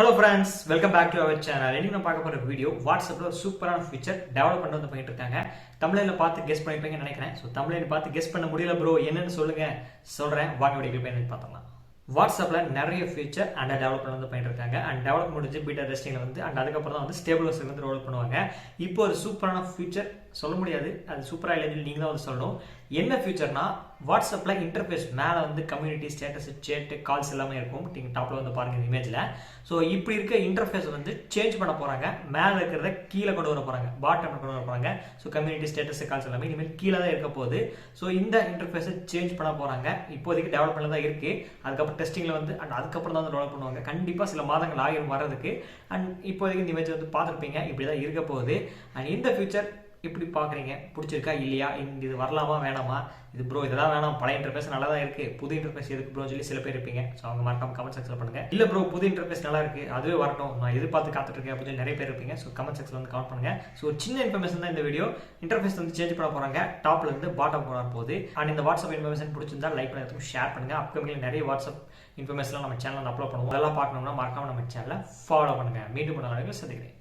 Hello friends, welcome back to our channel. இன்னைக்கு நம்ம பார்க்க போற வீடியோ வாட்ஸ்அப்ல ஒரு சூப்பரான ஃபீச்சர் டெவலப் பண்ணி வந்து பண்ணிட்டு இருக்காங்க. தமிழ்ல பார்த்து கெஸ் பண்ணிருப்பீங்கன்னு நினைக்கிறேன். சோ தமிழ்ல பார்த்து கெஸ் பண்ண முடியல bro என்னன்னு சொல்லுங்க. சொல்றேன் வாங்க வீடியோக்கு போய் என்னன்னு பார்த்தலாம். வாட்ஸ்அப்ல நிறைய ஃபீச்சர் அண்ட் டெவலப் பண்ணி வந்து பண்ணிட்டு இருக்காங்க. அண்ட் டெவலப் முடிஞ்சு பீட்டா டெஸ்டிங்ல வந்து அண்ட் அதுக்கு அப்புறம் தான் வந்து ஸ்டேபிள் வெர்ஷன் வந்து ரோல் பண்ணுவாங்க. இப்போ ஒரு சூப்பரான ஃபீச்சர் சொல்ல முடியாது. அது சூப்பரா இல்லைன்னு நீங்க தான் வந்து சொல்லணும். என்ன ஃபீச்சர்னா வாட்ஸ்அப்ல இன்டர்ஃபேஸ் மேல வந்து கம்யூனிட்டி ஸ்டேட்டஸ் சேட் கால்ஸ் எல்லாமே இருக்கும். நீங்க டாப்ல வந்து பாருங்க இந்த இமேஜ்ல. சோ இப்படி இருக்க இன்டர்ஃபேஸ் வந்து சேஞ்ச் பண்ண போறாங்க. மேல இருக்கிறத கீழே கொண்டு வர போறாங்க. பாட்டம்ல கொண்டு வர போறாங்க. சோ கம்யூனிட்டி ஸ்டேட்டஸ் கால்ஸ் எல்லாமே இனிமேல் கீழே தான் இருக்க போகுது. சோ இந்த இன்டர்ஃபேஸை சேஞ்ச் பண்ண போறாங்க. இப்போதைக்கு டெவலப்மெண்ட்ல தான் இருக்கு. அதுக்கப்புறம் டெஸ்டிங்ல வந்து அண்ட் அதுக்கப்புறம் தான் வந்து டெவலப் பண்ணுவாங்க. கண்டிப்பா சில மாதங்கள் ஆகிரும் வர்றதுக்கு. அண்ட் இப்போதைக்கு இந்த இமேஜ் வந்து பார்த்துருப்பீங்க. இப்படிதான் இருக்க போகுது. அண்ட் இந்த ஃபியூச்சர் இப்படி பார்க்குறீங்க பிடிச்சிருக்கா இல்லையா இது வரலாமா வேணாமா இது ப்ரோ இதெல்லாம் வேணாம் பழைய இன்டர்ஃபேஸ் நல்லா தான் இருக்கு புது இன்டர்ஃபேஸ் எதுக்கு ப்ரோ சொல்லி சில பேர் இருப்பீங்க ஸோ அவங்க மறக்காம கமெண்ட் செக்ஷன் பண்ணுங்க இல்ல ப்ரோ புது இன்டர்ஃபேஸ் நல்லா இருக்கு அதுவே வரட்டும் நான் எதிர்பார்த்து காத்துட்டு இருக்கேன் அப்படின்னு நிறைய பேர் இருப்பீங்க ஸோ கமெண்ட் செக்ஷன் வந்து கமெண்ட் பண்ணுங்க ஸோ ஒரு சின்ன இன்ஃபர்மேஷன் தான் இந்த வீடியோ இன்டர்ஃபேஸ் வந்து சேஞ்ச் பண்ண போறாங்க டாப்ல இருந்து பாட்டம் போற போகுது அண்ட் இந்த வாட்ஸ்அப் இன்ஃபர்மேஷன் பிடிச்சிருந்தா லைக் பண்ணி ஷேர் பண்ணுங்க அப்கமிங்ல நிறைய வாட்ஸ்அப் இன்ஃபர்மேஷன் நம்ம சேனல் அப்லோட் பண்ணுவோம் அதெல்லாம் பார்க்கணும்னா மறக்காம நம்ம சேனலை ஃபாலோ பண்ணுங்க மீண்டும் சந்திக்கிறேன்